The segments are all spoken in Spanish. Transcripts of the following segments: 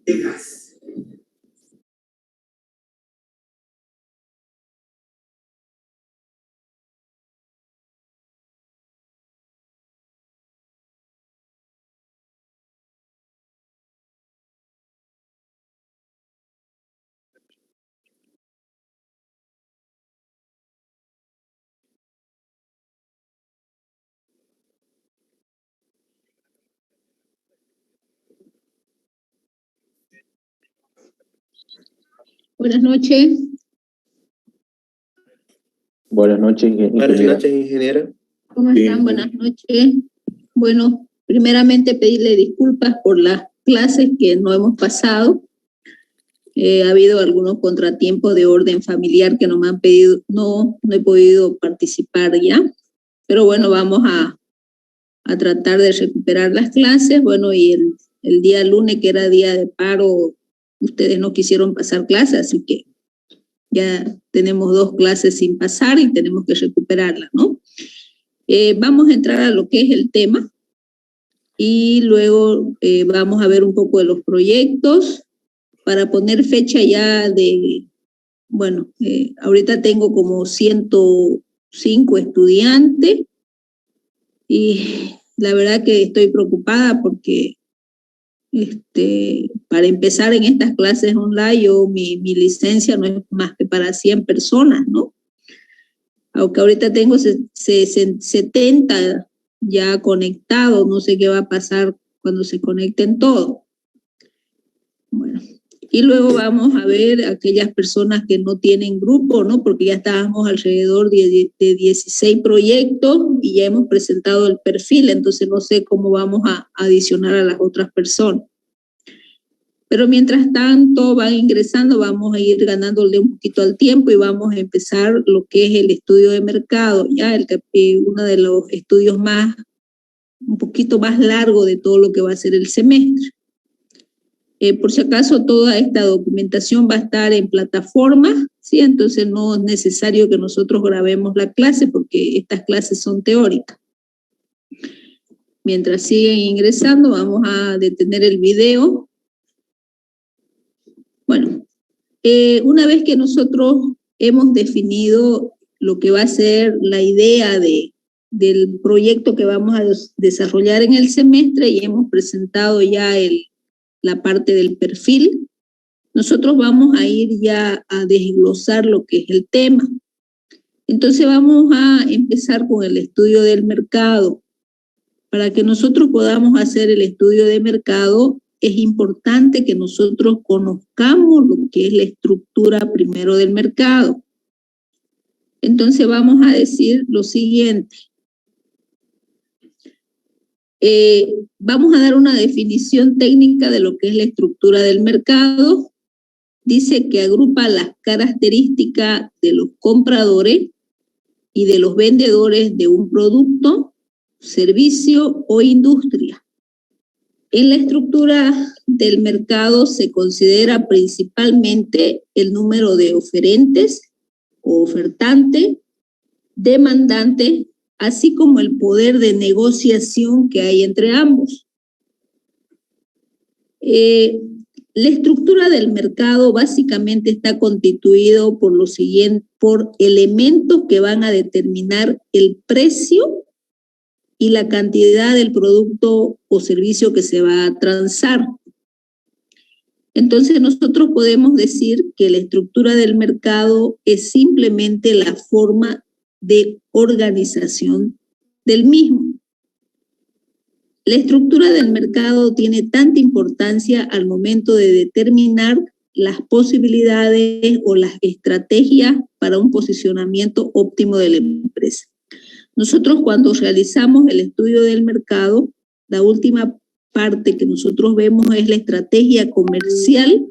Texas. Buenas noches. Buenas noches, ingeniera. Buenas noches, ingeniera. ¿Cómo están? Buenas noches. Bueno, primeramente pedirle disculpas por las clases que no hemos pasado. Ha habido algunos contratiempos de orden familiar que no me han pedido, no he podido participar ya. Pero bueno, vamos a tratar de recuperar las clases. Bueno, y el día lunes, que era día de paro, ustedes no quisieron pasar clases, así que ya tenemos 2 clases sin pasar y tenemos que recuperarlas, ¿no? Vamos a entrar a lo que es el tema y luego vamos a ver un poco de los proyectos para poner fecha ya de, bueno, ahorita tengo como 105 estudiantes y la verdad que estoy preocupada porque para empezar en estas clases online, mi licencia no es más que para 100 personas, ¿no? Aunque ahorita tengo 70 ya conectados, no sé qué va a pasar cuando se conecten todos. Bueno, y luego vamos a ver aquellas personas que no tienen grupo, ¿no? Porque ya estábamos alrededor de 16 proyectos y ya hemos presentado el perfil, entonces no sé cómo vamos a adicionar a las otras personas. Pero mientras tanto van ingresando, vamos a ir ganándole un poquito al tiempo y vamos a empezar lo que es el estudio de mercado, ya uno de los estudios un poquito más largo de todo lo que va a ser el semestre. Por si acaso toda esta documentación va a estar en plataforma, ¿sí? Entonces no es necesario que nosotros grabemos la clase porque estas clases son teóricas. Mientras siguen ingresando, vamos a detener el video. Bueno, una vez que nosotros hemos definido lo que va a ser la idea del proyecto que vamos a desarrollar en el semestre y hemos presentado ya la parte del perfil, nosotros vamos a ir ya a desglosar lo que es el tema. Entonces vamos a empezar con el estudio del mercado. Para que nosotros podamos hacer el estudio de mercado, es importante que nosotros conozcamos lo que es la estructura primero del mercado. Entonces vamos a decir lo siguiente. Vamos a dar una definición técnica de lo que es la estructura del mercado. Dice que agrupa las características de los compradores y de los vendedores de un producto, servicio o industria. En la estructura del mercado se considera principalmente el número de oferentes o ofertantes, demandantes, así como el poder de negociación que hay entre ambos. La estructura del mercado básicamente está constituido por por elementos que van a determinar el precio y la cantidad del producto o servicio que se va a transar. Entonces nosotros podemos decir que la estructura del mercado es simplemente la forma de organización del mismo. La estructura del mercado tiene tanta importancia al momento de determinar las posibilidades o las estrategias para un posicionamiento óptimo de la empresa. Nosotros cuando realizamos el estudio del mercado, la última parte que nosotros vemos es la estrategia comercial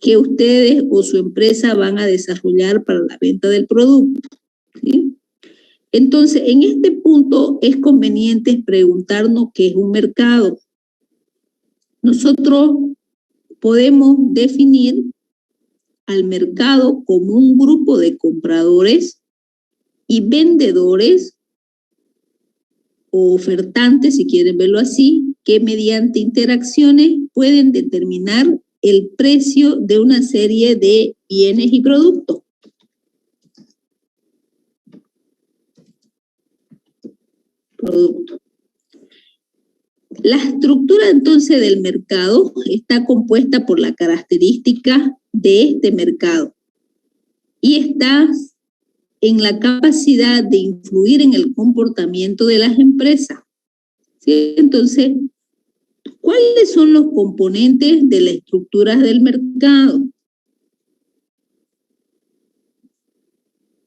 que ustedes o su empresa van a desarrollar para la venta del producto, ¿sí? Entonces, en este punto es conveniente preguntarnos qué es un mercado. Nosotros podemos definir al mercado como un grupo de compradores y vendedores o ofertantes, si quieren verlo así, que mediante interacciones pueden determinar el precio de una serie de bienes y productos. La estructura entonces del mercado está compuesta por la característica de este mercado y está en la capacidad de influir en el comportamiento de las empresas. ¿Sí? Entonces, ¿cuáles son los componentes de la estructura del mercado?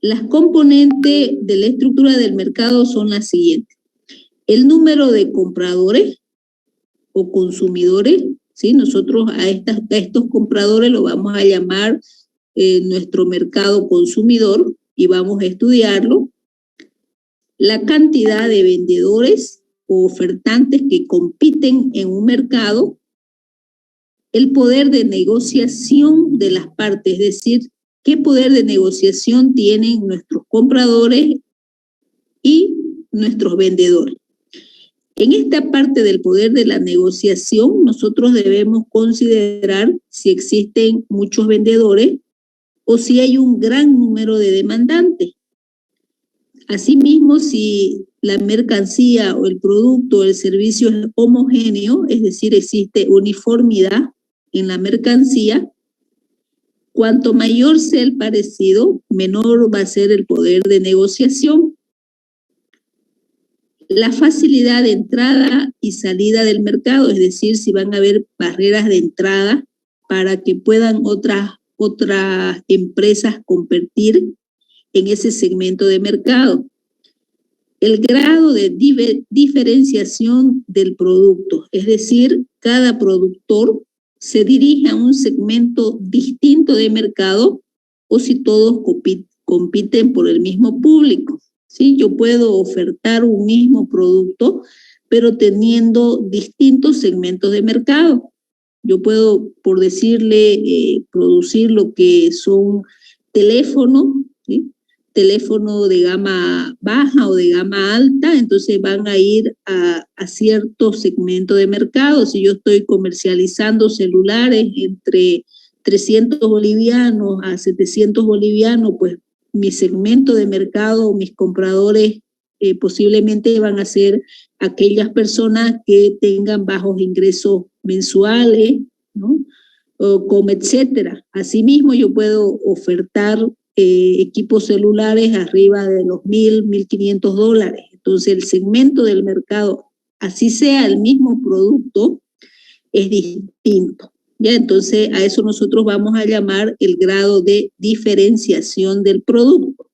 Las componentes de la estructura del mercado son las siguientes. El número de compradores o consumidores, ¿sí? Nosotros a estos compradores lo vamos a llamar nuestro mercado consumidor y vamos a estudiarlo. La cantidad de vendedores o ofertantes que compiten en un mercado, el poder de negociación de las partes, es decir, qué poder de negociación tienen nuestros compradores y nuestros vendedores. En esta parte del poder de la negociación, nosotros debemos considerar si existen muchos vendedores o si hay un gran número de demandantes. Asimismo, si la mercancía o el producto o el servicio es homogéneo, es decir, existe uniformidad en la mercancía, cuanto mayor sea el parecido, menor va a ser el poder de negociación. La facilidad de entrada y salida del mercado, es decir, si van a haber barreras de entrada para que puedan otras empresas competir en ese segmento de mercado. El grado de diferenciación del producto, es decir, cada productor se dirige a un segmento distinto de mercado o si todos compiten por el mismo público. ¿Sí? Yo puedo ofertar un mismo producto, pero teniendo distintos segmentos de mercado. Yo puedo, por decirle, producir lo que son teléfonos, ¿sí? Teléfono de gama baja o de gama alta, entonces van a ir a ciertos segmentos de mercado. Si yo estoy comercializando celulares entre 300 bolivianos a 700 bolivianos, pues mi segmento de mercado, mis compradores posiblemente van a ser aquellas personas que tengan bajos ingresos mensuales, ¿no? O como etcétera. Asimismo, yo puedo ofertar equipos celulares arriba de los $1,000, $1,500. Entonces, el segmento del mercado, así sea el mismo producto, es distinto. ¿Ya? Entonces, a eso nosotros vamos a llamar el grado de diferenciación del producto.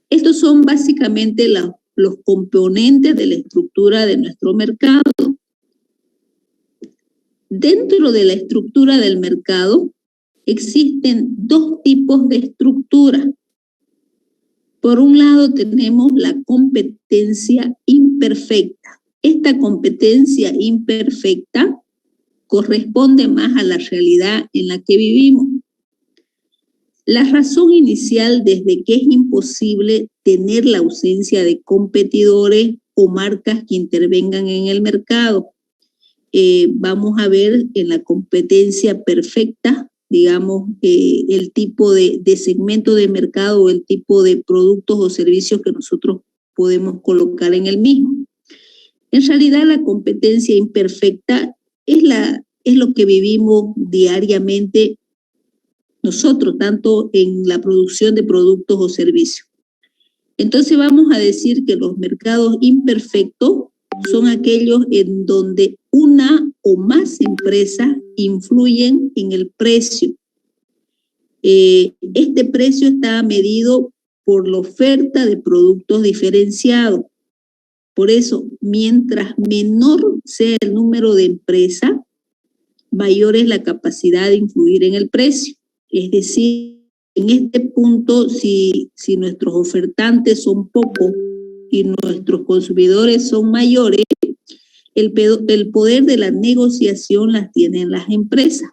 Estos son básicamente los componentes de la estructura de nuestro mercado. Dentro de la estructura del mercado existen dos tipos de estructura. Por un lado tenemos la competencia imperfecta. Esta competencia imperfecta corresponde más a la realidad en la que vivimos. La razón inicial desde que es imposible tener la ausencia de competidores o marcas que intervengan en el mercado. Vamos a ver en la competencia perfecta, digamos, el tipo de segmento de mercado o el tipo de productos o servicios que nosotros podemos colocar en el mismo. En realidad, la competencia imperfecta es lo que vivimos diariamente nosotros, tanto en la producción de productos o servicios. Entonces vamos a decir que los mercados imperfectos son aquellos en donde una o más empresas influyen en el precio. Este precio está medido por la oferta de productos diferenciados. Por eso, mientras menor sea el número de empresas, mayor es la capacidad de influir en el precio. Es decir, en este punto, si nuestros ofertantes son pocos y nuestros consumidores son mayores, el poder de la negociación las tienen las empresas.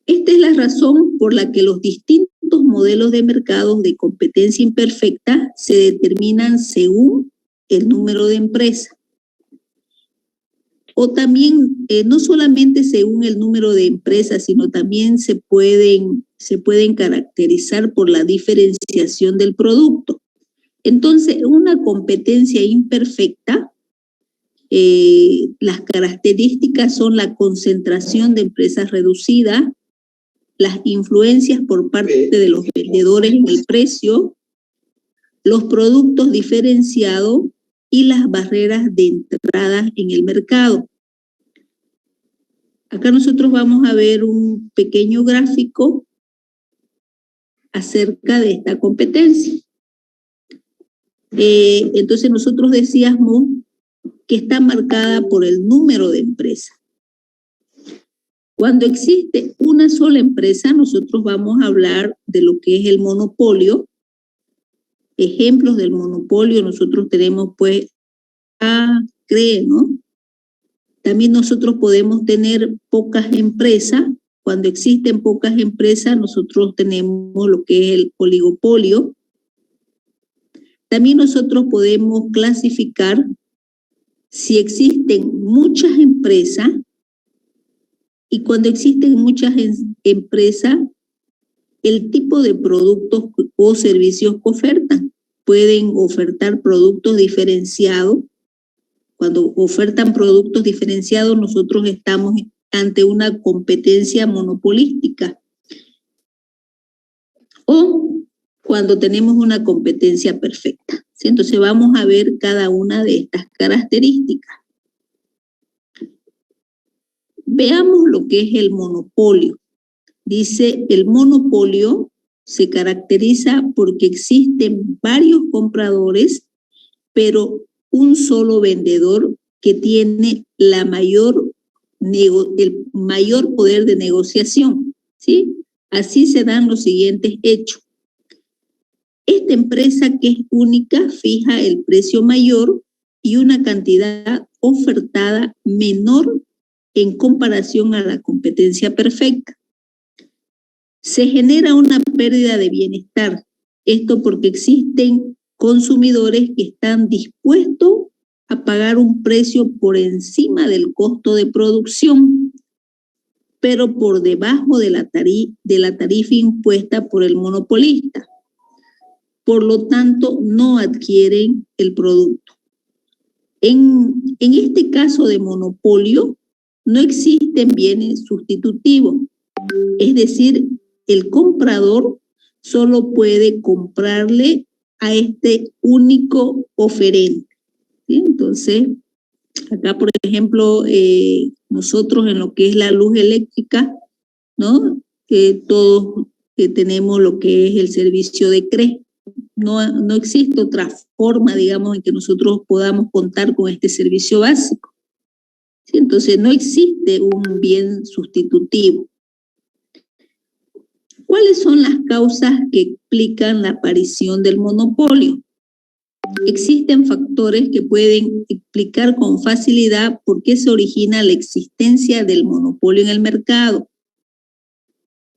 Esta es la razón por la que los distintos modelos de mercados de competencia imperfecta se determinan según el número de empresas. O también, no solamente según el número de empresas, sino también se pueden caracterizar por la diferenciación del producto. Entonces, una competencia imperfecta, las características son la concentración de empresas reducidas, las influencias por parte de los vendedores en el precio, los productos diferenciados y las barreras de entrada en el mercado. Acá nosotros vamos a ver un pequeño gráfico acerca de esta competencia. Entonces nosotros decíamos que está marcada por el número de empresas. Cuando existe una sola empresa, nosotros vamos a hablar de lo que es el monopolio. Ejemplos del monopolio, nosotros tenemos pues CRE, ¿no? También nosotros podemos tener pocas empresas. Cuando existen pocas empresas, nosotros tenemos lo que es el oligopolio. También nosotros podemos clasificar si existen muchas empresas, y cuando existen muchas empresas, el tipo de productos o servicios que ofertan. Pueden ofertar productos diferenciados. Cuando ofertan productos diferenciados, nosotros estamos ante una competencia monopolística. O cuando tenemos una competencia perfecta. ¿Sí? Entonces vamos a ver cada una de estas características. Veamos lo que es el monopolio. Dice, el monopolio se caracteriza porque existen varios compradores, pero un solo vendedor que tiene el mayor poder de negociación, ¿sí? Así se dan los siguientes hechos. Esta empresa que es única fija el precio mayor y una cantidad ofertada menor en comparación a la competencia perfecta. Se genera una pérdida de bienestar. Esto porque existen consumidores que están dispuestos a pagar un precio por encima del costo de producción, pero por debajo de la tarifa impuesta por el monopolista. Por lo tanto, no adquieren el producto. En este caso de monopolio, no existen bienes sustitutivos. Es decir, el comprador solo puede comprarle a este único oferente. ¿Sí? Entonces, acá, por ejemplo, nosotros en lo que es la luz eléctrica, ¿no? Todos tenemos lo que es el servicio de CRE. No existe otra forma, digamos, en que nosotros podamos contar con este servicio básico. ¿Sí? Entonces, no existe un bien sustitutivo. ¿Cuáles son las causas que explican la aparición del monopolio? Existen factores que pueden explicar con facilidad por qué se origina la existencia del monopolio en el mercado.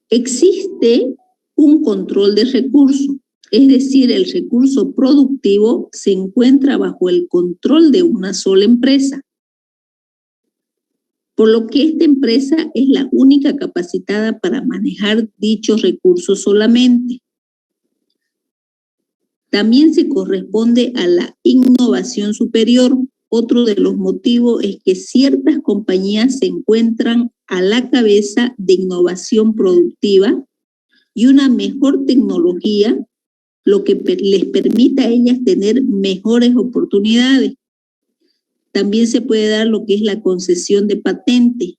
Existe un control de recursos, es decir, el recurso productivo se encuentra bajo el control de una sola empresa, por lo que esta empresa es la única capacitada para manejar dichos recursos solamente. También se corresponde a la innovación superior. Otro de los motivos es que ciertas compañías se encuentran a la cabeza de innovación productiva y una mejor tecnología, lo que les permite a ellas tener mejores oportunidades. También se puede dar lo que es la concesión de patentes.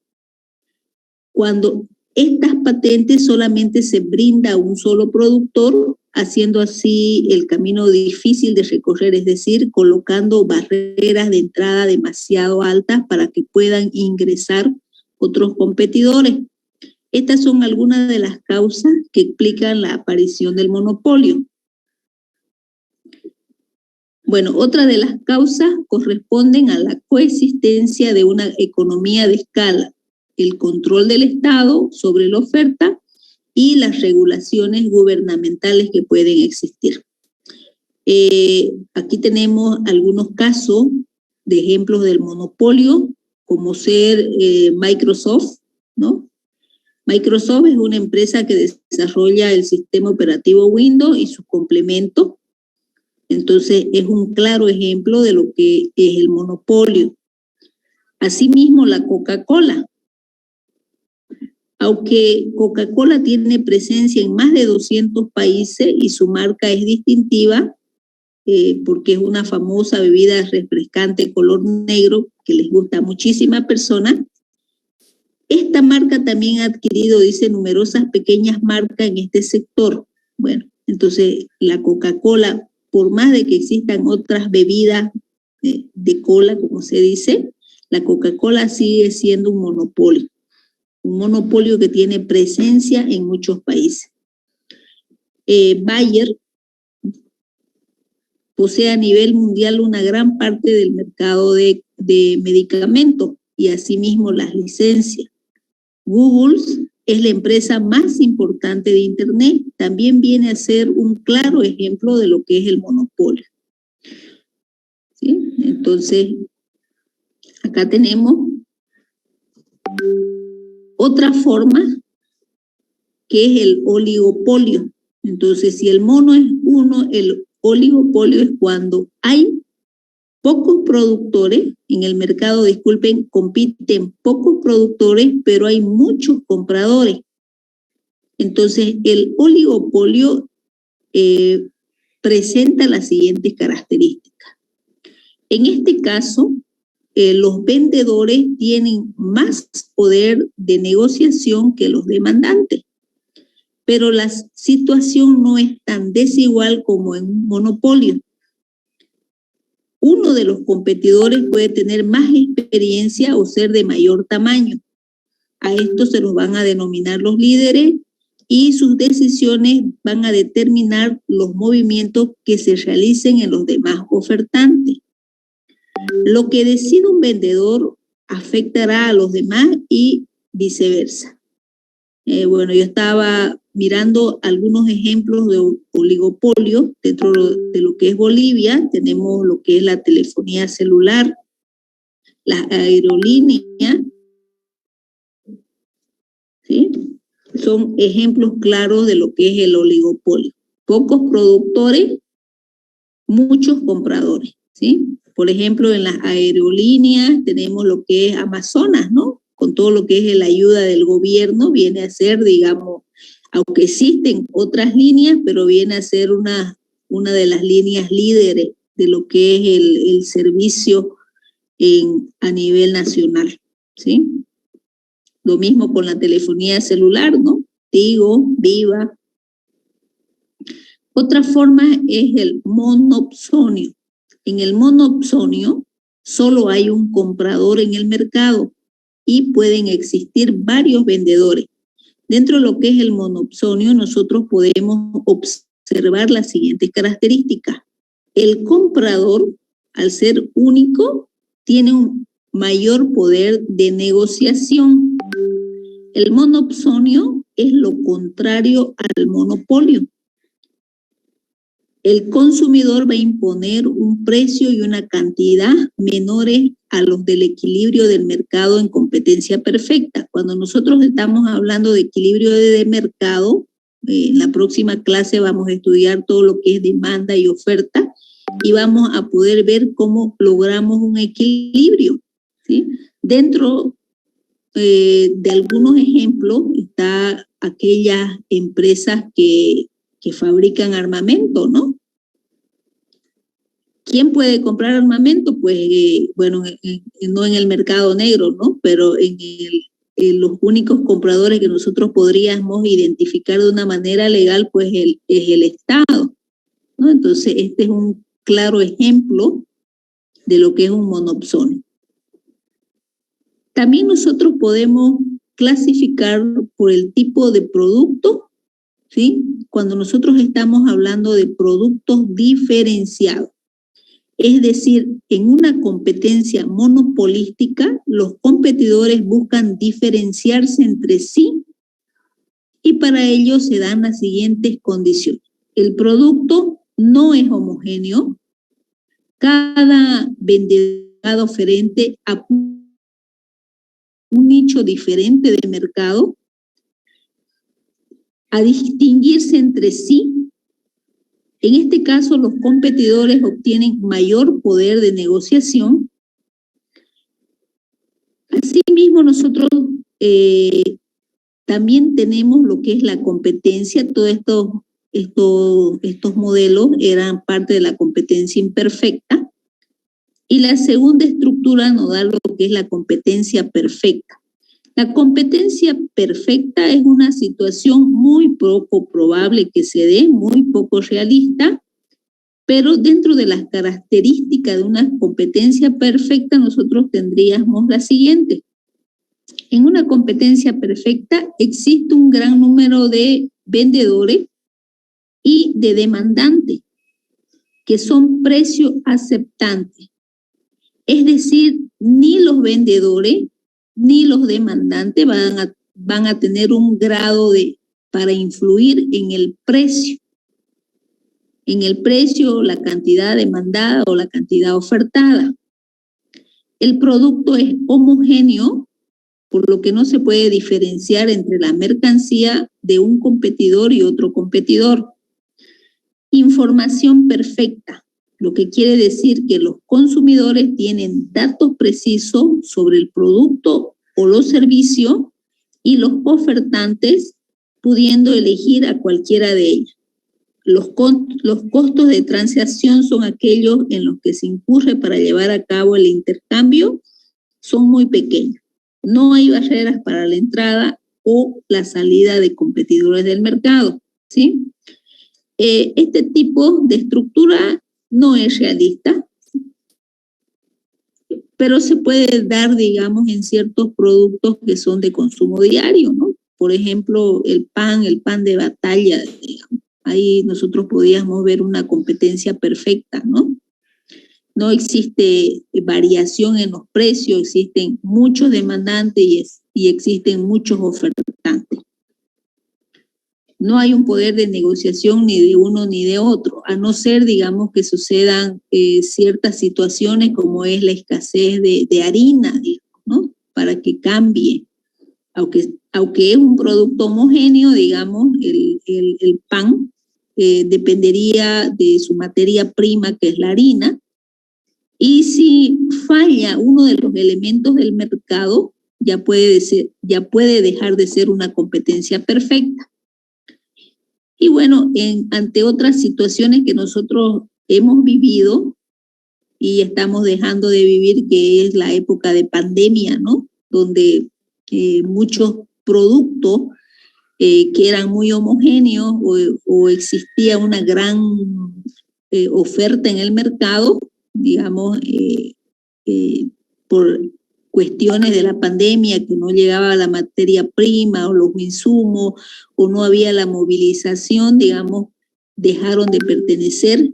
Cuando estas patentes solamente se brinda a un solo productor, haciendo así el camino difícil de recorrer, es decir, colocando barreras de entrada demasiado altas para que puedan ingresar otros competidores. Estas son algunas de las causas que explican la aparición del monopolio. Bueno, otra de las causas corresponden a la coexistencia de una economía de escala, el control del Estado sobre la oferta y las regulaciones gubernamentales que pueden existir. Aquí tenemos algunos casos de ejemplos del monopolio como ser Microsoft, ¿no? Microsoft es una empresa que desarrolla el sistema operativo Windows y sus complementos. Entonces, es un claro ejemplo de lo que es el monopolio. Asimismo, la Coca-Cola. Aunque Coca-Cola tiene presencia en más de 200 países y su marca es distintiva, porque es una famosa bebida refrescante color negro que les gusta a muchísimas personas. Esta marca también ha adquirido, dice, numerosas pequeñas marcas en este sector. Bueno, entonces la Coca-Cola, por más de que existan otras bebidas de cola, como se dice, la Coca-Cola sigue siendo un monopolio que tiene presencia en muchos países. Bayer posee a nivel mundial una gran parte del mercado de medicamentos y asimismo las licencias. Google es la empresa más importante de Internet. También viene a ser un claro ejemplo de lo que es el monopolio. ¿Sí? Entonces, acá tenemos otra forma que es el oligopolio. Entonces, si el mono es uno, el oligopolio es cuando hay pocos productores en el mercado, disculpen, compiten pocos productores, pero hay muchos compradores. Entonces, el oligopolio presenta las siguientes características. En este caso, los vendedores tienen más poder de negociación que los demandantes, pero la situación no es tan desigual como en un monopolio. Uno de los competidores puede tener más experiencia o ser de mayor tamaño. A estos se los van a denominar los líderes y sus decisiones van a determinar los movimientos que se realicen en los demás ofertantes. Lo que decide un vendedor afectará a los demás y viceversa. Bueno, yo estaba mirando algunos ejemplos de oligopolio dentro de lo que es Bolivia. Tenemos lo que es la telefonía celular, las aerolíneas, ¿sí? Son ejemplos claros de lo que es el oligopolio. Pocos productores, muchos compradores, ¿sí? Por ejemplo, en las aerolíneas tenemos lo que es Amazonas, ¿no? Con todo lo que es la ayuda del gobierno, viene a ser, digamos, aunque existen otras líneas, pero viene a ser una de las líneas líderes de lo que es el servicio a nivel nacional, ¿sí? Lo mismo con la telefonía celular, ¿no? Tigo, Viva. Otra forma es el monopsonio. En el monopsonio solo hay un comprador en el mercado y pueden existir varios vendedores. Dentro de lo que es el monopsonio, nosotros podemos observar las siguientes características. El comprador, al ser único, tiene un mayor poder de negociación. El monopsonio es lo contrario al monopolio. El consumidor va a imponer un precio y una cantidad menores a los del equilibrio del mercado en competencia perfecta. Cuando nosotros estamos hablando de equilibrio de mercado, en la próxima clase vamos a estudiar todo lo que es demanda y oferta y vamos a poder ver cómo logramos un equilibrio, ¿sí? Dentro de algunos ejemplos está aquellas empresas que fabrican armamento, ¿no? ¿Quién puede comprar armamento? Pues, bueno, no en el mercado negro, ¿no? Pero en los únicos compradores que nosotros podríamos identificar de una manera legal, pues es el Estado, ¿no? Entonces, este es un claro ejemplo de lo que es un monopsonio. También nosotros podemos clasificar por el tipo de producto, ¿sí? Cuando nosotros estamos hablando de productos diferenciados. Es decir, en una competencia monopolística, los competidores buscan diferenciarse entre sí y para ello se dan las siguientes condiciones. El producto no es homogéneo. Cada vendedor oferente apunta un nicho diferente de mercado, a distinguirse entre sí. En este caso, los competidores obtienen mayor poder de negociación. Asimismo, nosotros también tenemos lo que es la competencia. Todos estos modelos eran parte de la competencia imperfecta. Y la segunda estructura nos da lo que es la competencia perfecta. La competencia perfecta es una situación muy poco probable que se dé, muy poco realista, pero dentro de las características de una competencia perfecta nosotros tendríamos la siguiente. En una competencia perfecta existe un gran número de vendedores y de demandantes que son precios aceptantes. Es decir, ni los vendedores ni los demandantes van a tener un grado para influir en el precio. En el precio, la cantidad demandada o la cantidad ofertada. El producto es homogéneo, por lo que no se puede diferenciar entre la mercancía de un competidor y otro competidor. Información perfecta, lo que quiere decir que los consumidores tienen datos precisos sobre el producto o los servicios y los ofertantes pudiendo elegir a cualquiera de ellos. Los costos de transacción son aquellos en los que se incurre para llevar a cabo el intercambio, son muy pequeños. No hay barreras para la entrada o la salida de competidores del mercado, ¿sí? Este tipo de estructura no es realista, pero se puede dar, digamos, en ciertos productos que son de consumo diario, ¿no? Por ejemplo, el pan de batalla, digamos. Ahí nosotros podíamos ver una competencia perfecta, ¿no? No existe variación en los precios, existen muchos demandantes y existen muchos ofertantes. No hay un poder de negociación ni de uno ni de otro, a no ser, digamos, que sucedan ciertas situaciones como es la escasez de harina, digamos, ¿no? Para que cambie. Aunque es un producto homogéneo, digamos, el pan dependería de su materia prima, que es la harina, y si falla uno de los elementos del mercado, ya puede dejar de ser una competencia perfecta. Y bueno, ante otras situaciones que nosotros hemos vivido y estamos dejando de vivir, que es la época de pandemia, ¿no? Donde muchos productos que eran muy homogéneos o existía una gran oferta en el mercado, digamos, por cuestiones de la pandemia, que no llegaba la materia prima o los insumos, o no había la movilización, digamos, dejaron de pertenecer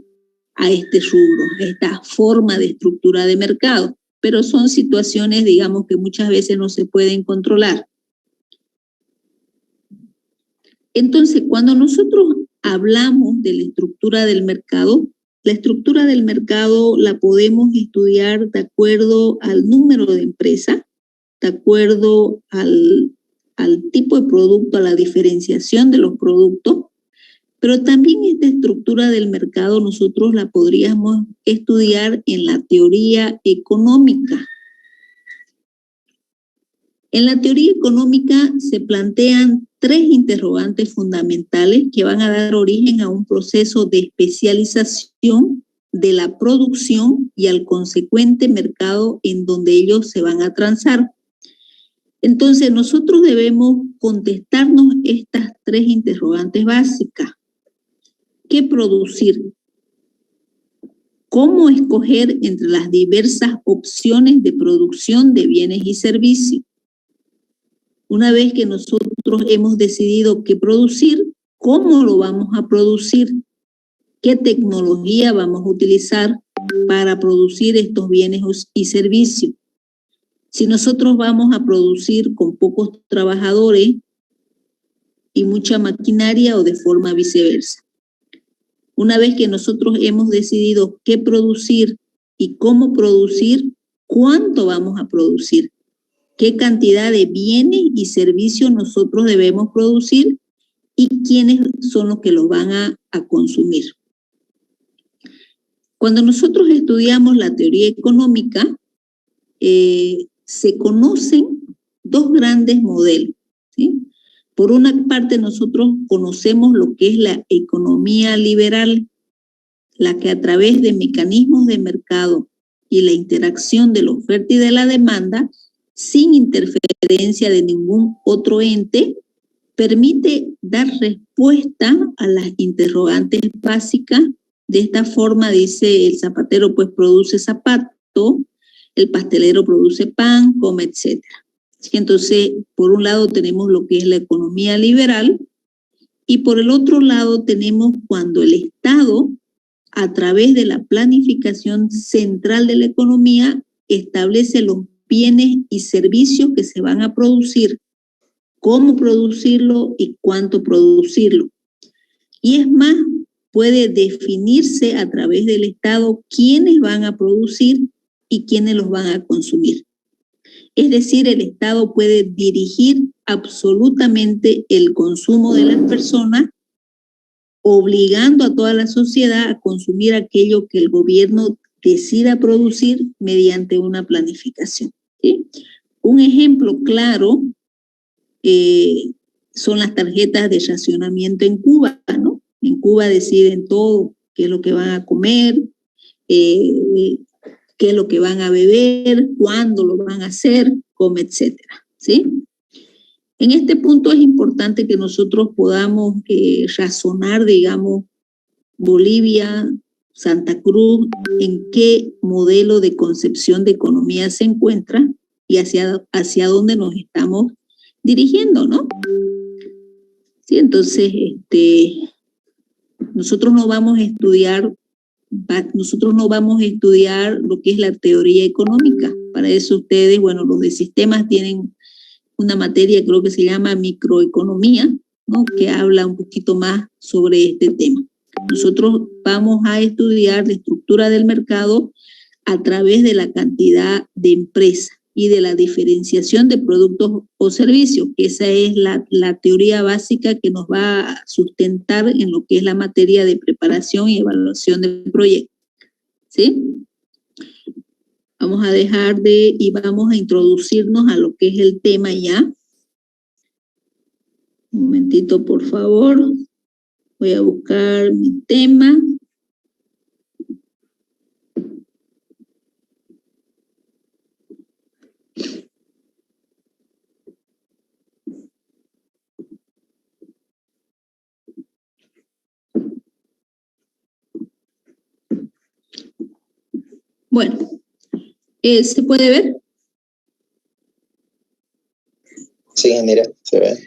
a este rubro, a esta forma de estructura de mercado. Pero son situaciones, digamos, que muchas veces no se pueden controlar. Entonces, cuando nosotros hablamos de la estructura del mercado la podemos estudiar de acuerdo al número de empresas, de acuerdo al tipo de producto, a la diferenciación de los productos, pero también esta estructura del mercado nosotros la podríamos estudiar en la teoría económica. En la teoría económica se plantean tres interrogantes fundamentales que van a dar origen a un proceso de especialización de la producción y al consecuente mercado en donde ellos se van a transar. Entonces, nosotros debemos contestarnos estas tres interrogantes básicas. ¿Qué producir? ¿Cómo escoger entre las diversas opciones de producción de bienes y servicios? Una vez que nosotros hemos decidido qué producir, ¿cómo lo vamos a producir? ¿Qué tecnología vamos a utilizar para producir estos bienes y servicios? Si nosotros vamos a producir con pocos trabajadores y mucha maquinaria o de forma viceversa. Una vez que nosotros hemos decidido qué producir y cómo producir, ¿cuánto vamos a producir? qué cantidad de bienes y servicios nosotros debemos producir y quiénes son los que los van a consumir. Cuando nosotros estudiamos la teoría económica, se conocen dos grandes modelos, ¿sí? Por una parte, nosotros conocemos lo que es la economía liberal, la que a través de mecanismos de mercado y la interacción de la oferta y de la demanda, sin interferencia de ningún otro ente, permite dar respuesta a las interrogantes básicas. De esta forma, dice, el zapatero pues produce zapato, el pastelero produce pan, come, etc. Entonces, por un lado tenemos lo que es la economía liberal y por el otro lado tenemos cuando el Estado, a través de la planificación central de la economía, establece los bienes y servicios que se van a producir, cómo producirlo y cuánto producirlo. Y es más, puede definirse a través del Estado quiénes van a producir y quiénes los van a consumir. Es decir, el Estado puede dirigir absolutamente el consumo de las personas, obligando a toda la sociedad a consumir aquello que el gobierno decida producir mediante una planificación, ¿sí? Un ejemplo claro son las tarjetas de racionamiento en Cuba, ¿no? En Cuba deciden todo, qué es lo que van a comer, qué es lo que van a beber, cuándo lo van a hacer, cómo, etcétera, ¿sí? En este punto es importante que nosotros podamos razonar, digamos, Bolivia, Santa Cruz, en qué modelo de concepción de economía se encuentra y hacia dónde nos estamos dirigiendo, ¿no? Sí, entonces, nosotros no vamos a estudiar lo que es la teoría económica. Para eso ustedes, bueno, los de sistemas tienen una materia, creo que se llama microeconomía, ¿no? Que habla un poquito más sobre este tema. Nosotros vamos a estudiar la estructura del mercado a través de la cantidad de empresas y de la diferenciación de productos o servicios, que esa es la teoría básica que nos va a sustentar en lo que es la materia de preparación y evaluación del proyecto, ¿sí? Vamos a dejar y vamos a introducirnos a lo que es el tema ya. Un momentito, por favor. Voy a buscar mi tema. Bueno, ¿se puede ver? Sí, mira, se ve.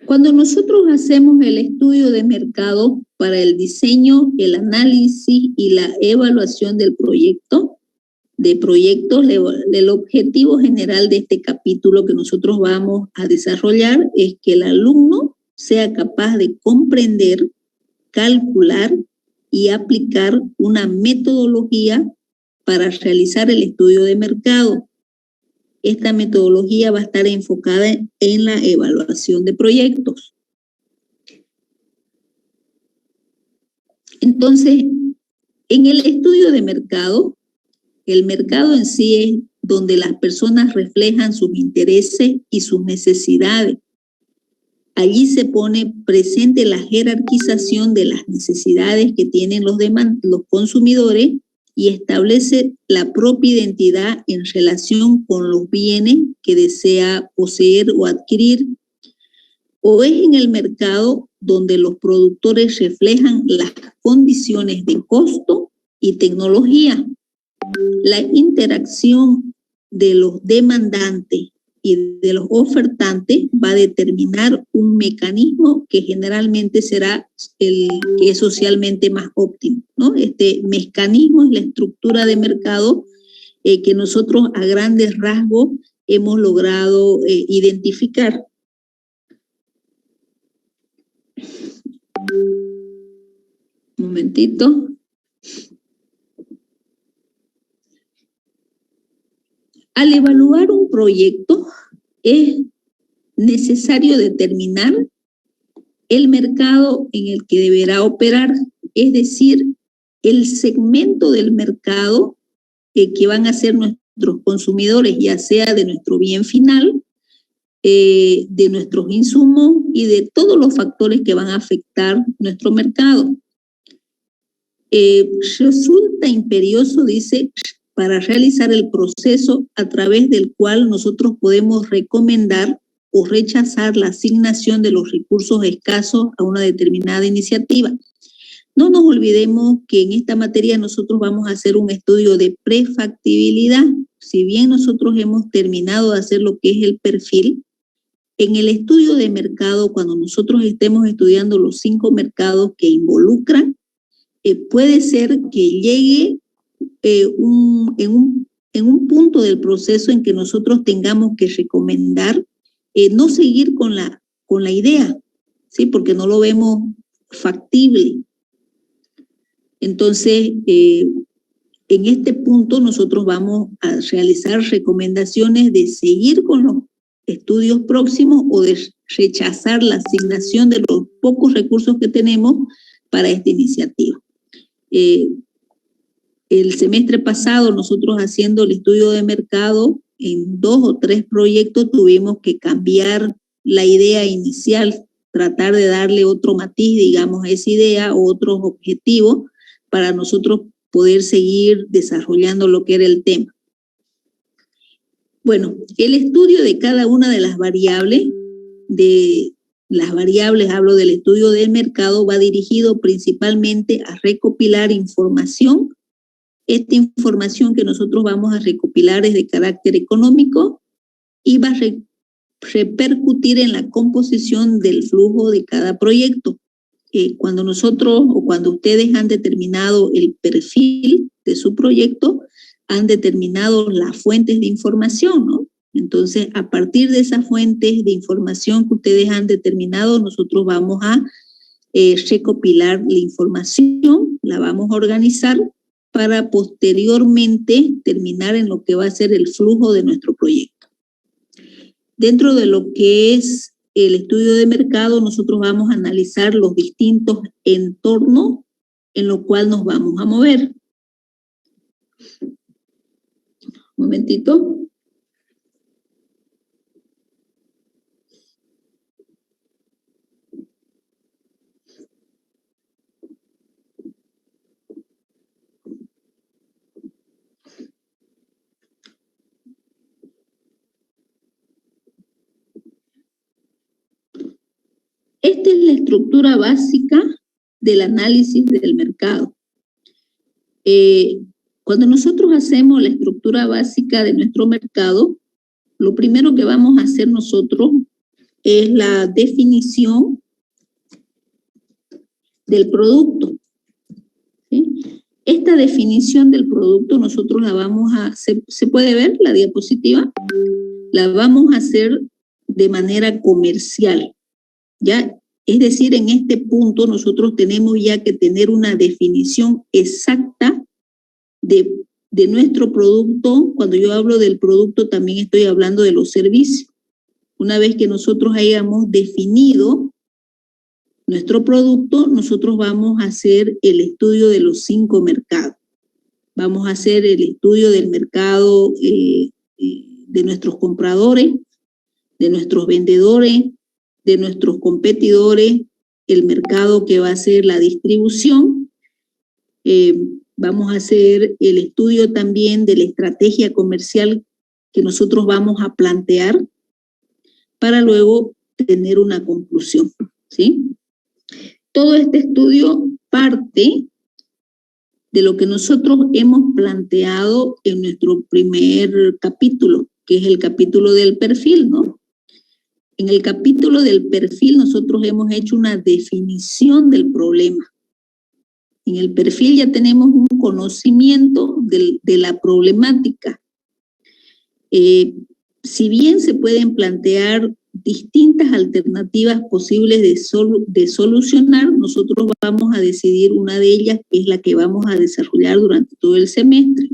Cuando nosotros hacemos el estudio de mercado para el diseño, el análisis y la evaluación del proyectos, el objetivo general de este capítulo que nosotros vamos a desarrollar es que el alumno sea capaz de comprender, calcular y aplicar una metodología para realizar el estudio de mercado. Esta metodología va a estar enfocada en la evaluación de proyectos. Entonces, en el estudio de mercado, el mercado en sí es donde las personas reflejan sus intereses y sus necesidades. Allí se pone presente la jerarquización de las necesidades que tienen los consumidores y establece la propia identidad en relación con los bienes que desea poseer o adquirir. O es en el mercado donde los productores reflejan las condiciones de costo y tecnología. La interacción de los demandantes y de los ofertantes va a determinar un mecanismo que generalmente será el que es socialmente más óptimo, ¿no? Este mecanismo es la estructura de mercado que nosotros a grandes rasgos hemos logrado identificar. Un momentito. Al evaluar un proyecto, es necesario determinar el mercado en el que deberá operar, es decir, el segmento del mercado que van a ser nuestros consumidores, ya sea de nuestro bien final, de nuestros insumos y de todos los factores que van a afectar nuestro mercado. Resulta imperioso, dice, para realizar el proceso a través del cual nosotros podemos recomendar o rechazar la asignación de los recursos escasos a una determinada iniciativa. No nos olvidemos que en esta materia nosotros vamos a hacer un estudio de prefactibilidad. Si bien nosotros hemos terminado de hacer lo que es el perfil, en el estudio de mercado, cuando nosotros estemos estudiando los 5 mercados que involucran, puede ser que llegue en un punto del proceso en que nosotros tengamos que recomendar no seguir con la idea, ¿sí? Porque no lo vemos factible. Entonces, en este punto nosotros vamos a realizar recomendaciones de seguir con los estudios próximos o de rechazar la asignación de los pocos recursos que tenemos para esta iniciativa. El semestre pasado, nosotros haciendo el estudio de mercado, en 2 o 3 proyectos tuvimos que cambiar la idea inicial, tratar de darle otro matiz, digamos, a esa idea o otros objetivos para nosotros poder seguir desarrollando lo que era el tema. Bueno, el estudio de cada una de las variables, hablo del estudio del mercado, va dirigido principalmente a recopilar información. Esta información que nosotros vamos a recopilar es de carácter económico y va a repercutir en la composición del flujo de cada proyecto. Cuando nosotros o cuando ustedes han determinado el perfil de su proyecto, han determinado las fuentes de información, ¿no? Entonces, a partir de esas fuentes de información que ustedes han determinado, nosotros vamos a recopilar la información, la vamos a organizar para posteriormente terminar en lo que va a ser el flujo de nuestro proyecto. Dentro de lo que es el estudio de mercado, nosotros vamos a analizar los distintos entornos en los cuales nos vamos a mover. Un momentito. Esta es la estructura básica del análisis del mercado. Cuando nosotros hacemos la estructura básica de nuestro mercado, lo primero que vamos a hacer nosotros es la definición del producto, ¿sí? Esta definición del producto nosotros la vamos a, ¿se puede ver la diapositiva? La vamos a hacer de manera comercial, ¿ya? Es decir, en este punto nosotros tenemos ya que tener una definición exacta de nuestro producto. Cuando yo hablo del producto también estoy hablando de los servicios. Una vez que nosotros hayamos definido nuestro producto, nosotros vamos a hacer el estudio de los 5 mercados. Vamos a hacer el estudio del mercado de nuestros compradores, de nuestros vendedores, de nuestros competidores, el mercado que va a ser la distribución. Vamos a hacer el estudio también de la estrategia comercial que nosotros vamos a plantear para luego tener una conclusión, ¿sí? Todo este estudio parte de lo que nosotros hemos planteado en nuestro primer capítulo, que es el capítulo del perfil, ¿no? En el capítulo del perfil nosotros hemos hecho una definición del problema. En el perfil ya tenemos un conocimiento de la problemática. Si bien se pueden plantear distintas alternativas posibles de solucionar, nosotros vamos a decidir una de ellas, que es la que vamos a desarrollar durante todo el semestre.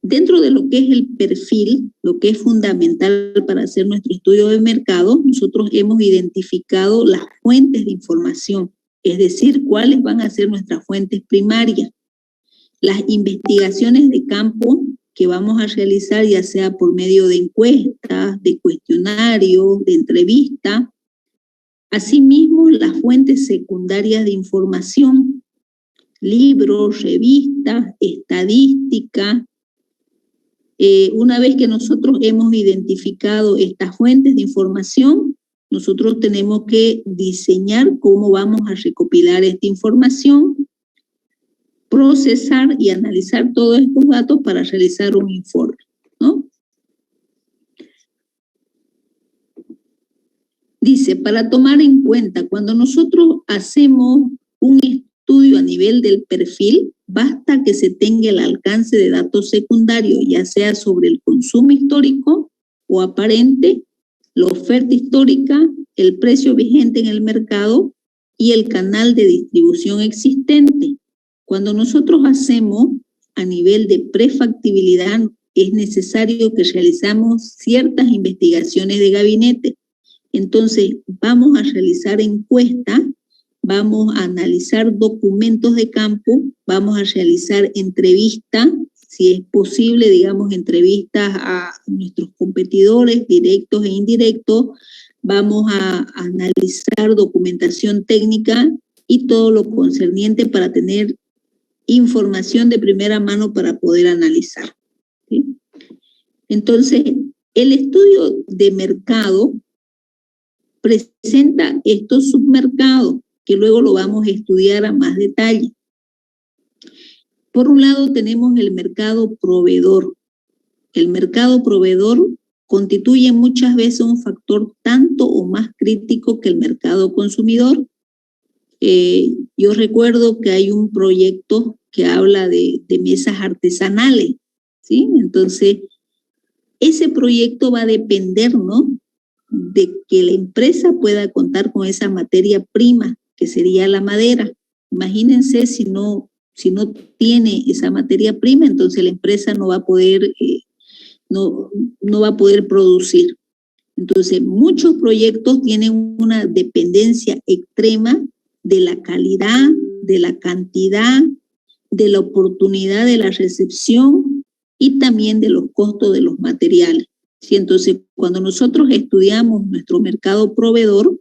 Dentro de lo que es el perfil, lo que es fundamental para hacer nuestro estudio de mercado, nosotros hemos identificado las fuentes de información, es decir, cuáles van a ser nuestras fuentes primarias. Las investigaciones de campo que vamos a realizar, ya sea por medio de encuestas, de cuestionarios, de entrevistas. Asimismo, las fuentes secundarias de información, libros, revistas, estadísticas. Una vez que nosotros hemos identificado estas fuentes de información, nosotros tenemos que diseñar cómo vamos a recopilar esta información, procesar y analizar todos estos datos para realizar un informe, ¿no? Dice, para tomar en cuenta, cuando nosotros hacemos un estudio a nivel del perfil, basta que se tenga el alcance de datos secundarios, ya sea sobre el consumo histórico o aparente, la oferta histórica, el precio vigente en el mercado y el canal de distribución existente. Cuando nosotros hacemos a nivel de prefactibilidad, es necesario que realizamos ciertas investigaciones de gabinete. Entonces, vamos a realizar encuestas, vamos a analizar documentos de campo, vamos a realizar entrevistas, si es posible, digamos, entrevistas a nuestros competidores directos e indirectos, vamos a analizar documentación técnica y todo lo concerniente para tener información de primera mano para poder analizar, ¿sí? Entonces, el estudio de mercado presenta estos submercados que luego lo vamos a estudiar a más detalle. Por un lado tenemos el mercado proveedor. El mercado proveedor constituye muchas veces un factor tanto o más crítico que el mercado consumidor. Yo recuerdo que hay un proyecto que habla de mesas artesanales, ¿sí? Entonces, ese proyecto va a depender, ¿no?, de que la empresa pueda contar con esa materia prima, que sería la madera. Imagínense si no tiene esa materia prima, entonces la empresa no va a poder, no va a poder producir. Entonces, muchos proyectos tienen una dependencia extrema de la calidad, de la cantidad, de la oportunidad de la recepción y también de los costos de los materiales. ¿Sí? Entonces, cuando nosotros estudiamos nuestro mercado proveedor,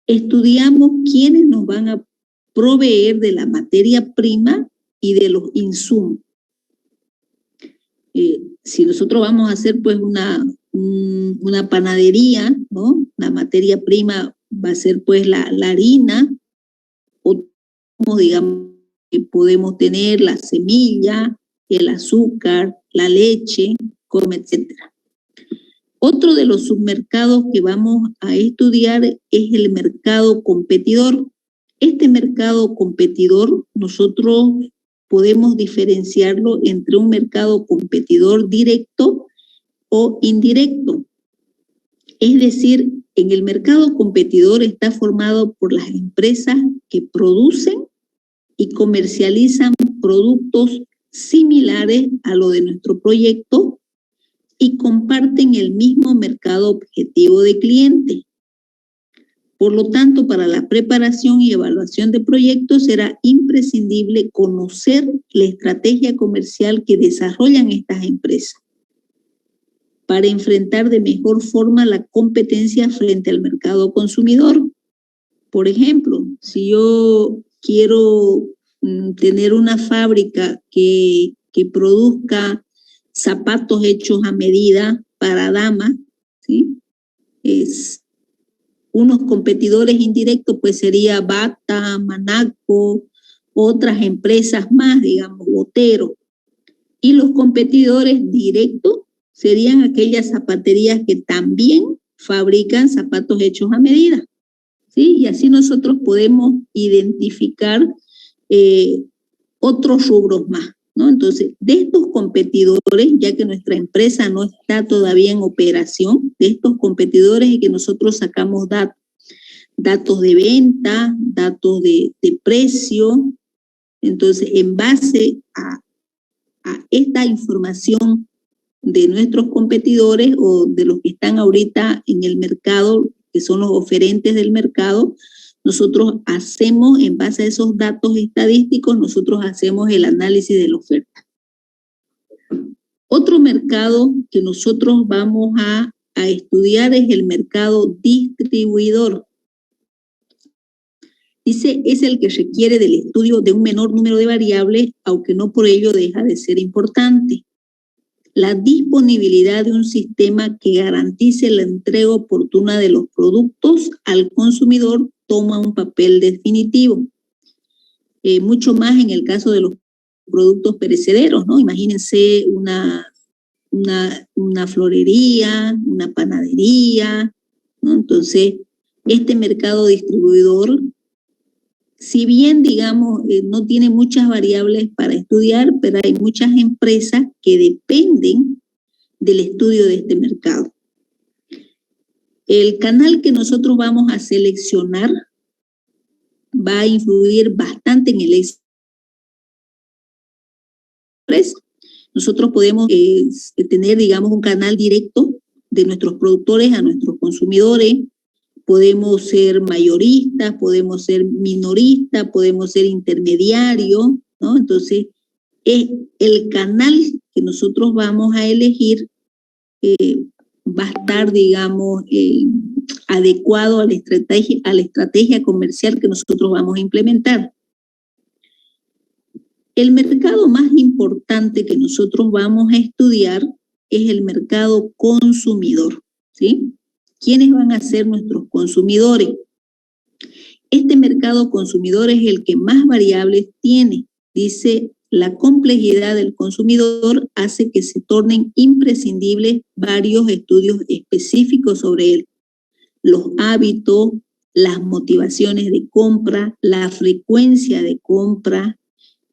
estudiamos quiénes nos van a proveer de la materia prima y de los insumos. Si nosotros vamos a hacer pues una panadería, ¿no?, la materia prima va a ser pues la harina, o digamos que podemos tener la semilla, el azúcar, la leche, etcétera. Otro de los submercados que vamos a estudiar es el mercado competidor. Este mercado competidor nosotros podemos diferenciarlo entre un mercado competidor directo o indirecto. Es decir, en el mercado competidor está formado por las empresas que producen y comercializan productos similares a lo de nuestro proyecto y comparten el mismo mercado objetivo de cliente. Por lo tanto, para la preparación y evaluación de proyectos será imprescindible conocer la estrategia comercial que desarrollan estas empresas para enfrentar de mejor forma la competencia frente al mercado consumidor. Por ejemplo, si yo quiero tener una fábrica que produzca zapatos hechos a medida para damas, ¿sí?, unos competidores indirectos pues sería Bata, Manaco, otras empresas más, digamos, Botero. Y los competidores directos serían aquellas zapaterías que también fabrican zapatos hechos a medida, ¿sí? Y así nosotros podemos identificar otros rubros más, ¿no? Entonces, de estos competidores, ya que nuestra empresa no está todavía en operación, de estos competidores es que nosotros sacamos datos de venta, datos de precio. Entonces, en base a esta información de nuestros competidores o de los que están ahorita en el mercado, que son los oferentes del mercado, nosotros hacemos, en base a esos datos estadísticos, nosotros hacemos el análisis de la oferta. Otro mercado que nosotros vamos a estudiar es el mercado distribuidor. Dice, es el que requiere del estudio de un menor número de variables, aunque no por ello deja de ser importante. La disponibilidad de un sistema que garantice la entrega oportuna de los productos al consumidor toma un papel definitivo. Mucho más en el caso de los productos perecederos, ¿no? Imagínense una florería, una panadería, ¿no? Entonces, este mercado distribuidor, si bien, digamos, no tiene muchas variables para estudiar, pero hay muchas empresas que dependen del estudio de este mercado. El canal que nosotros vamos a seleccionar va a influir bastante en el éxito. Nosotros podemos tener, digamos, un canal directo de nuestros productores a nuestros consumidores. Podemos ser mayoristas, podemos ser minoristas, podemos ser intermediarios, ¿no? Entonces, el canal que nosotros vamos a elegir va a estar, digamos, adecuado a la estrategia comercial que nosotros vamos a implementar. El mercado más importante que nosotros vamos a estudiar es el mercado consumidor, ¿sí? ¿Quiénes van a ser nuestros consumidores? Este mercado consumidor es el que más variables tiene. Dice, la complejidad del consumidor hace que se tornen imprescindibles varios estudios específicos sobre él. Los hábitos, las motivaciones de compra, la frecuencia de compra,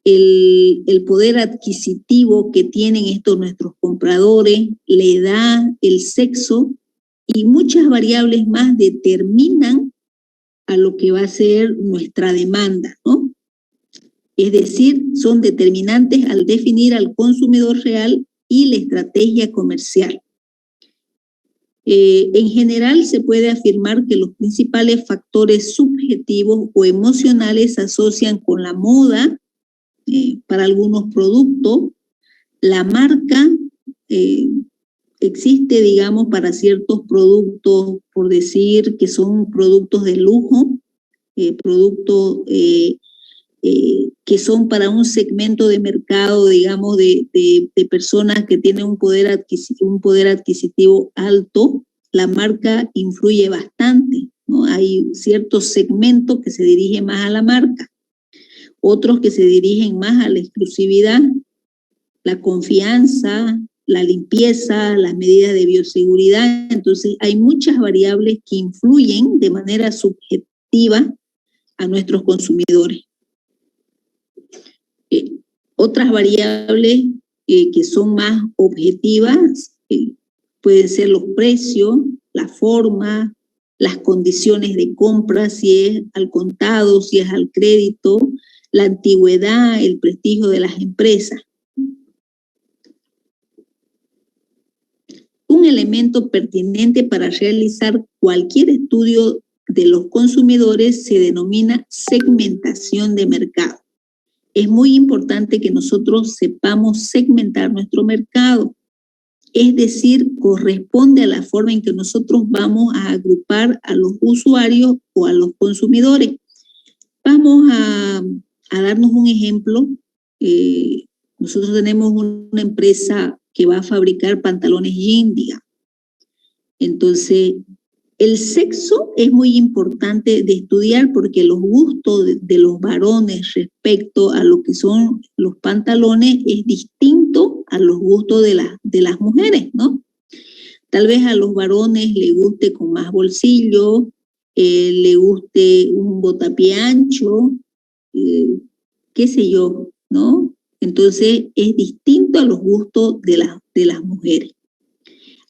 el poder adquisitivo que tienen estos nuestros compradores, la edad, el sexo, y muchas variables más determinan a lo que va a ser nuestra demanda, ¿no? Es decir, son determinantes al definir al consumidor real y la estrategia comercial. En general, se puede afirmar que los principales factores subjetivos o emocionales se asocian con la moda para algunos productos, la marca, existe, digamos, para ciertos productos, por decir que son productos de lujo, productos que son para un segmento de mercado, digamos, de personas que tienen un poder adquisitivo alto. La marca influye bastante, ¿no? Hay ciertos segmentos que se dirigen más a la marca, otros que se dirigen más a la exclusividad, la confianza, la limpieza, las medidas de bioseguridad. Entonces, hay muchas variables que influyen de manera subjetiva a nuestros consumidores. Otras variables que son más objetivas pueden ser los precios, la forma, las condiciones de compra, si es al contado, si es al crédito, la antigüedad, el prestigio de las empresas. Un elemento pertinente para realizar cualquier estudio de los consumidores se denomina segmentación de mercado. Es muy importante que nosotros sepamos segmentar nuestro mercado. Es decir, corresponde a la forma en que nosotros vamos a agrupar a los usuarios o a los consumidores. Vamos a darnos un ejemplo. Nosotros tenemos una empresa que va a fabricar pantalones jean, digamos. Entonces, el sexo es muy importante de estudiar porque los gustos de los varones respecto a lo que son los pantalones es distinto a los gustos de las mujeres, ¿no? Tal vez a los varones le guste con más bolsillo, le guste un botapié ancho, qué sé yo, ¿no? Entonces es distinto a los gustos de las mujeres.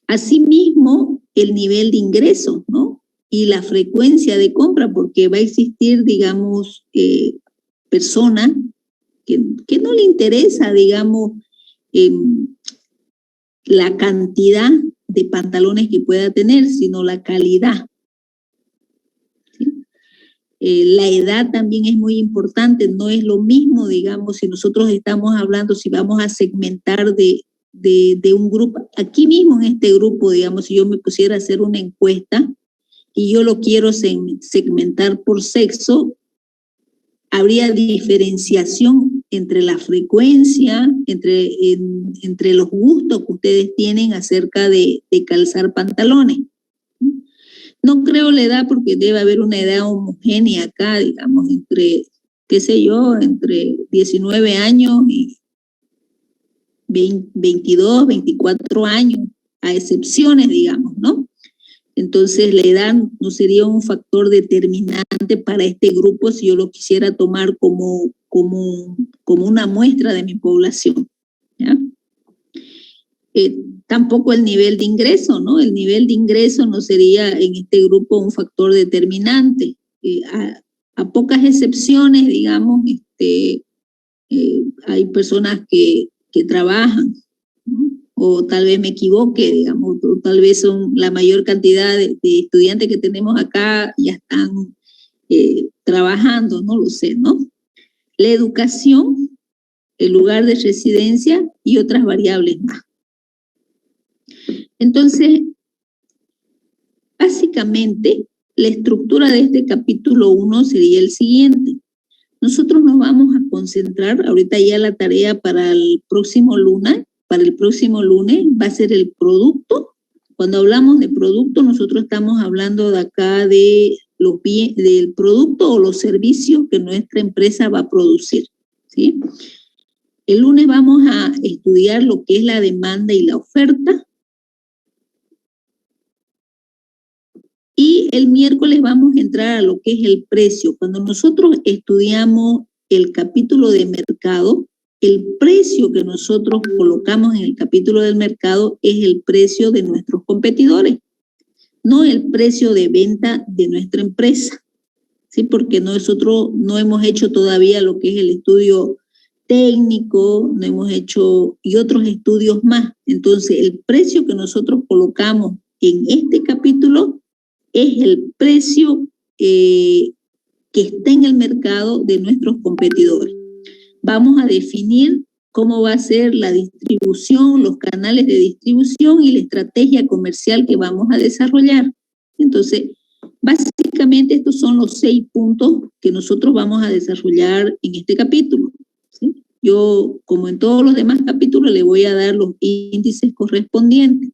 Asimismo, el nivel de ingresos, ¿no? Y la frecuencia de compra, porque va a existir, digamos, personas que no le interesa, digamos, la cantidad de pantalones que pueda tener, sino la calidad. ¿Sí? La edad también es muy importante, no es lo mismo, digamos, si nosotros estamos hablando, si vamos a segmentar de un grupo, aquí mismo en este grupo, digamos, si yo me pusiera a hacer una encuesta y yo lo quiero segmentar por sexo, habría diferenciación entre la frecuencia, entre los gustos que ustedes tienen acerca de calzar pantalones. No creo la edad porque debe haber una edad homogénea acá, digamos, entre, qué sé yo, entre 19 años y 22, 24 años, a excepciones, digamos, ¿no? Entonces, la edad no sería un factor determinante para este grupo si yo lo quisiera tomar como una muestra de mi población, ¿ya? Tampoco el nivel de ingreso, ¿no? El nivel de ingreso no sería en este grupo un factor determinante. A pocas excepciones, digamos, hay personas que trabajan, ¿no? O tal vez me equivoque, digamos, o tal vez son la mayor cantidad de estudiantes que tenemos acá ya están trabajando, no lo sé, ¿no? La educación, el lugar de residencia y otras variables más. Entonces, básicamente, la estructura de este capítulo 1 sería el siguiente. Nosotros nos vamos a concentrar, ahorita ya la tarea para el próximo lunes va a ser el producto. Cuando hablamos de producto, nosotros estamos hablando de acá del producto o los servicios que nuestra empresa va a producir, ¿sí? El lunes vamos a estudiar lo que es la demanda y la oferta. Y el miércoles vamos a entrar a lo que es el precio. Cuando nosotros estudiamos el capítulo de mercado, el precio que nosotros colocamos en el capítulo del mercado es el precio de nuestros competidores, no el precio de venta de nuestra empresa, ¿sí? Porque nosotros no hemos hecho todavía lo que es el estudio técnico, no hemos hecho y otros estudios más. Entonces, el precio que nosotros colocamos en este capítulo es el precio que está en el mercado de nuestros competidores. Vamos a definir cómo va a ser la distribución, los canales de distribución y la estrategia comercial que vamos a desarrollar. Entonces, básicamente estos son los 6 puntos que nosotros vamos a desarrollar en este capítulo, ¿sí? Yo, como en todos los demás capítulos, le voy a dar los índices correspondientes.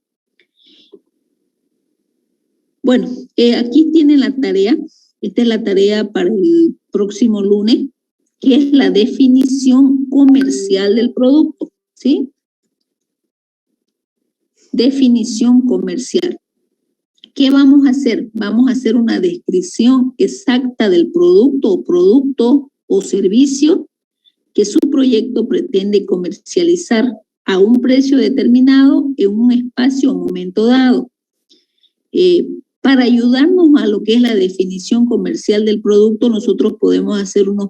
Bueno, aquí tienen la tarea. Esta es la tarea para el próximo lunes, que es la definición comercial del producto, ¿sí? Definición comercial. ¿Qué vamos a hacer? Vamos a hacer una descripción exacta del producto o servicio que su proyecto pretende comercializar a un precio determinado en un espacio o momento dado. Para ayudarnos a lo que es la definición comercial del producto, nosotros podemos hacer unos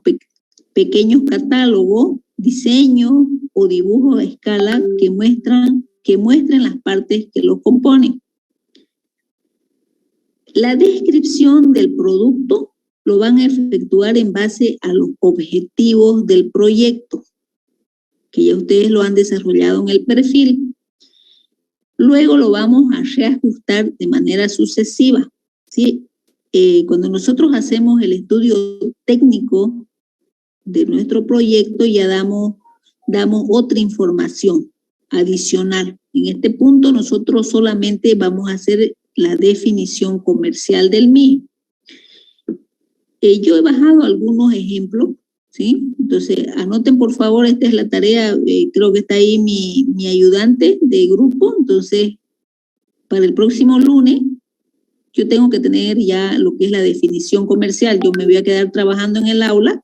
pequeños catálogos, diseños o dibujos a escala que muestren las partes que lo componen. La descripción del producto lo van a efectuar en base a los objetivos del proyecto, que ya ustedes lo han desarrollado en el perfil. Luego lo vamos a reajustar de manera sucesiva, ¿sí? Cuando nosotros hacemos el estudio técnico de nuestro proyecto, ya damos otra información adicional. En este punto nosotros solamente vamos a hacer la definición comercial del mismo. Yo he bajado algunos ejemplos, ¿sí? Entonces, anoten por favor, esta es la tarea, creo que está ahí mi ayudante de grupo. Entonces, para el próximo lunes, yo tengo que tener ya lo que es la definición comercial. Yo me voy a quedar trabajando en el aula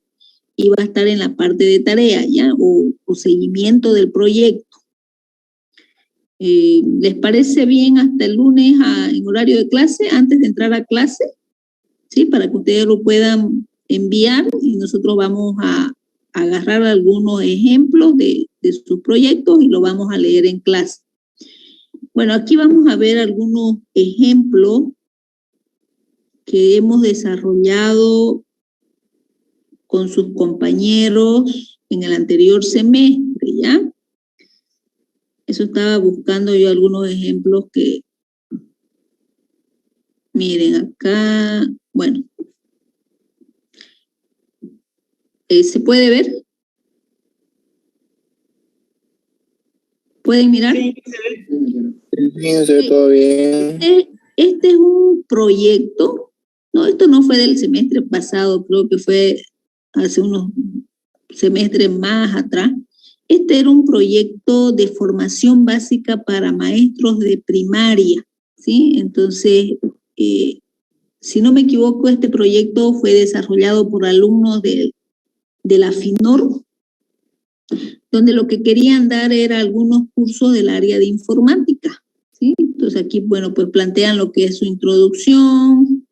y va a estar en la parte de tarea, ¿ya? O seguimiento del proyecto. ¿Les parece bien hasta el lunes en horario de clase, antes de entrar a clase? ¿Sí? Para que ustedes lo puedan enviar y nosotros vamos a agarrar algunos ejemplos de sus proyectos y lo vamos a leer en clase. Bueno, aquí vamos a ver algunos ejemplos que hemos desarrollado con sus compañeros en el anterior semestre, ¿ya? Eso estaba buscando yo algunos ejemplos que, miren acá, bueno, ¿se puede ver? ¿Pueden mirar? Sí, se ve todo bien. Este es un proyecto, no, esto no fue del semestre pasado, creo que fue hace unos semestres más atrás. Este era un proyecto de formación básica para maestros de primaria, ¿sí? Entonces, si no me equivoco, este proyecto fue desarrollado por alumnos de la FINOR, donde lo que querían dar era algunos cursos del área de informática, ¿sí? Entonces aquí, bueno, pues plantean lo que es su introducción.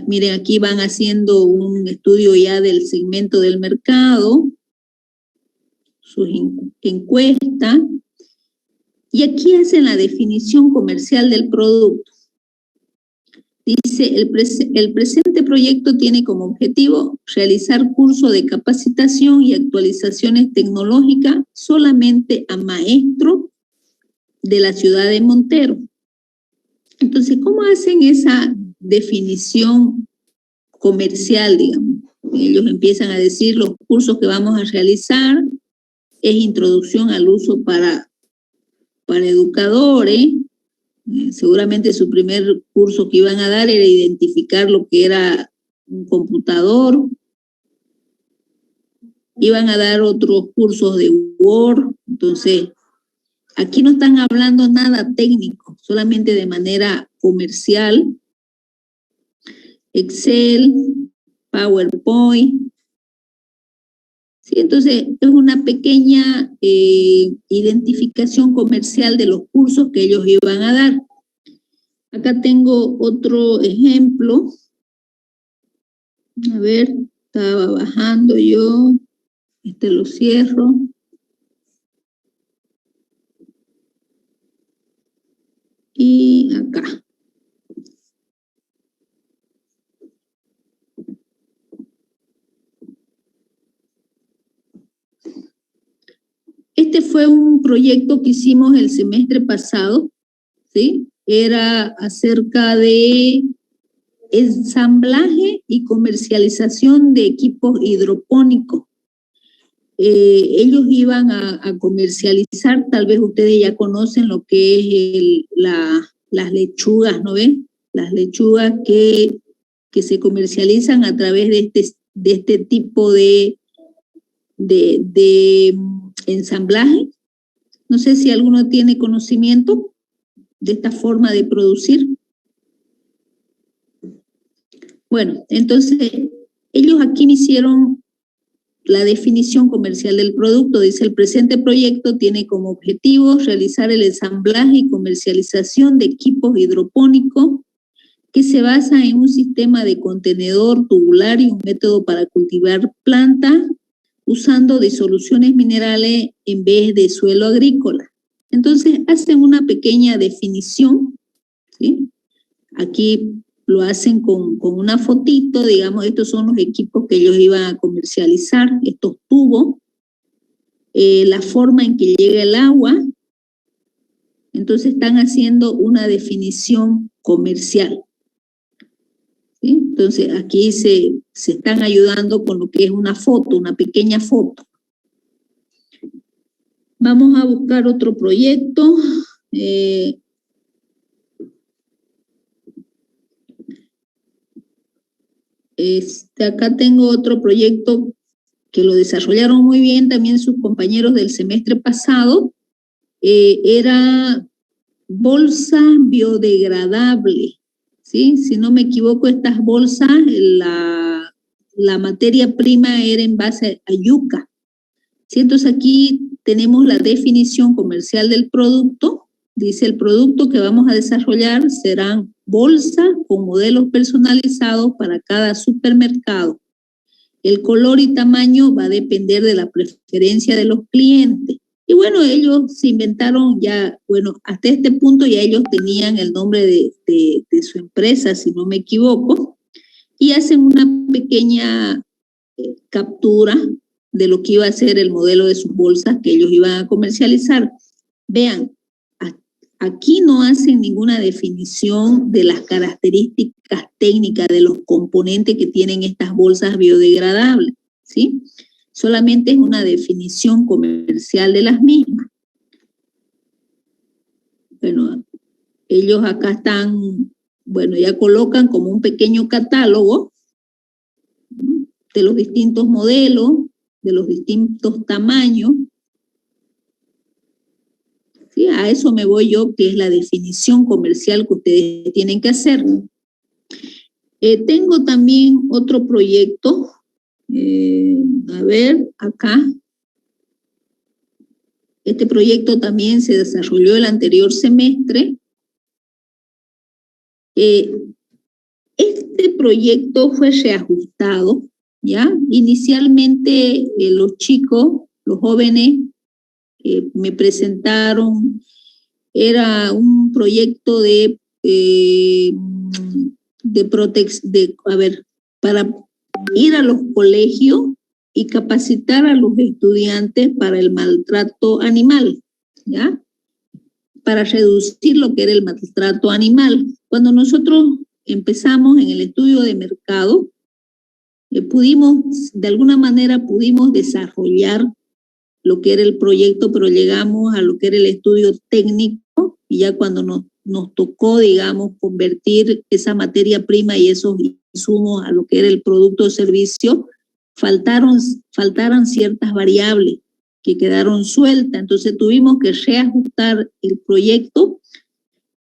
Miren, aquí van haciendo un estudio ya del segmento del mercado, sus encuestas, y aquí hacen la definición comercial del producto. Dice, el presente proyecto tiene como objetivo realizar cursos de capacitación y actualizaciones tecnológicas solamente a maestros de la ciudad de Montero. Entonces, ¿cómo hacen esa definición comercial, digamos? Ellos empiezan a decir los cursos que vamos a realizar, es introducción al uso para educadores. Seguramente su primer curso que iban a dar era identificar lo que era un computador. Iban a dar otros cursos de Word. Entonces, aquí no están hablando nada técnico, solamente de manera comercial. Excel, PowerPoint. Sí, entonces, es una pequeña identificación comercial de los cursos que ellos iban a dar. Acá tengo otro ejemplo. A ver, estaba bajando yo. Lo cierro. Y acá. Este fue un proyecto que hicimos el semestre pasado, ¿sí? Era acerca de ensamblaje y comercialización de equipos hidropónicos. Ellos iban a comercializar, tal vez ustedes ya conocen lo que es las lechugas, ¿no ven? Las lechugas que se comercializan a través de este tipo de ensamblaje. No sé si alguno tiene conocimiento de esta forma de producir. Bueno, entonces ellos aquí me hicieron la definición comercial del producto. Dice, el presente proyecto tiene como objetivo realizar el ensamblaje y comercialización de equipos hidropónicos que se basa en un sistema de contenedor tubular y un método para cultivar plantas usando disoluciones minerales en vez de suelo agrícola. Entonces hacen una pequeña definición, ¿sí? Aquí lo hacen con una fotito, digamos, estos son los equipos que ellos iban a comercializar, estos tubos, la forma en que llega el agua. Entonces están haciendo una definición comercial, ¿sí? Entonces aquí se están ayudando con lo que es una foto, una pequeña foto. Vamos a buscar otro proyecto. Acá tengo otro proyecto que lo desarrollaron muy bien también sus compañeros del semestre pasado. Era bolsa biodegradable, ¿sí? Si no me equivoco, estas bolsas, la materia prima era en base a yuca, ¿sí? Entonces aquí tenemos la definición comercial del producto. Dice, el producto que vamos a desarrollar serán bolsas con modelos personalizados para cada supermercado. El color y tamaño va a depender de la preferencia de los clientes. Y bueno, ellos se inventaron ya, bueno, hasta este punto ya ellos tenían el nombre de su empresa, si no me equivoco, y hacen una pequeña captura de lo que iba a ser el modelo de sus bolsas que ellos iban a comercializar. Vean, aquí no hacen ninguna definición de las características técnicas de los componentes que tienen estas bolsas biodegradables, ¿sí? Solamente es una definición comercial de las mismas. Bueno, ellos acá están, bueno, ya colocan como un pequeño catálogo de los distintos modelos, de los distintos tamaños. Sí, a eso me voy yo, que es la definición comercial que ustedes tienen que hacer. Tengo también otro proyecto. A ver, acá. Este proyecto también se desarrolló el anterior semestre. Este proyecto fue reajustado, ¿ya? Inicialmente los chicos, los jóvenes, me presentaron, era un proyecto para ir a los colegios y capacitar a los estudiantes para el maltrato animal, ¿ya? Para reducir lo que era el maltrato animal. Cuando nosotros empezamos en el estudio de mercado, de alguna manera pudimos desarrollar lo que era el proyecto, pero llegamos a lo que era el estudio técnico, y ya cuando nos tocó, digamos, convertir esa materia prima y esos insumos a lo que era el producto o servicio, faltaron ciertas variables que quedaron sueltas. Entonces tuvimos que reajustar el proyecto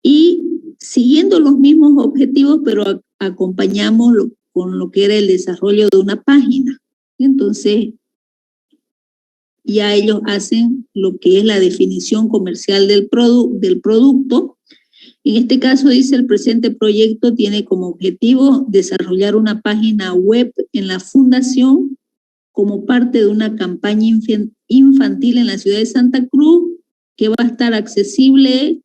y siguiendo los mismos objetivos, pero acompañamos con lo que era el desarrollo de una página. Entonces ya ellos hacen lo que es la definición comercial del producto. En este caso dice: el presente proyecto tiene como objetivo desarrollar una página web en la fundación como parte de una campaña infantil en la ciudad de Santa Cruz, que va a estar accesible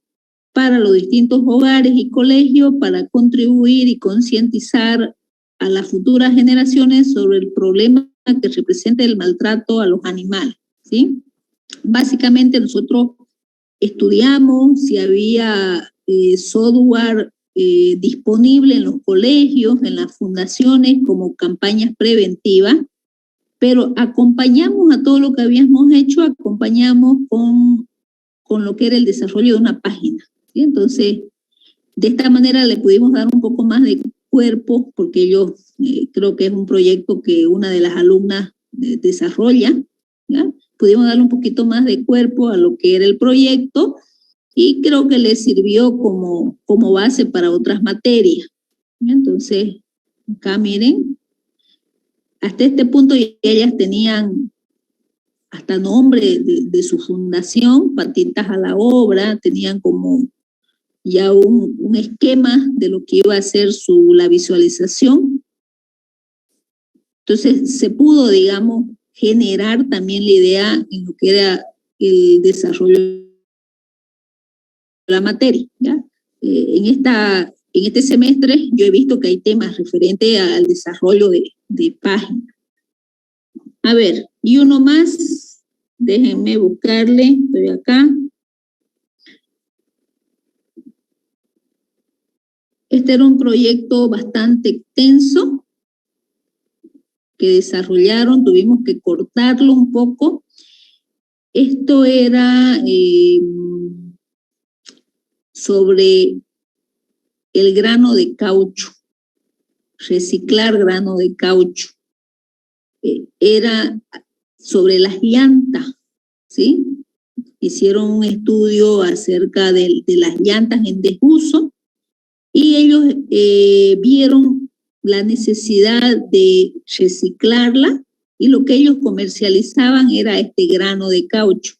para los distintos hogares y colegios para contribuir y concientizar a las futuras generaciones sobre el problema que representa el maltrato a los animales, ¿sí? Básicamente nosotros estudiamos si había software disponible en los colegios, en las fundaciones, como campañas preventivas, pero acompañamos a todo lo que habíamos hecho, acompañamos con lo que era el desarrollo de una página, ¿sí? Entonces, de esta manera le pudimos dar un poco más de cuerpo, porque yo creo que es un proyecto que una de las alumnas desarrolla, ¿ya? Pudimos darle un poquito más de cuerpo a lo que era el proyecto y creo que les sirvió como base para otras materias. Entonces, acá miren, hasta este punto ellas tenían hasta nombre de su fundación, Patitas a la Obra, tenían como ya un esquema de lo que iba a ser la visualización. Entonces se pudo, digamos, generar también la idea en lo que era el desarrollo de la materia, ¿ya? En este semestre yo he visto que hay temas referentes al desarrollo de páginas. A ver, y uno más, déjenme buscarle, estoy acá. Este era un proyecto bastante extenso que desarrollaron, tuvimos que cortarlo un poco. Esto era sobre el grano de caucho, reciclar grano de caucho. Era sobre las llantas, ¿sí? Hicieron un estudio acerca de las llantas en desuso y ellos vieron la necesidad de reciclarla y lo que ellos comercializaban era este grano de caucho.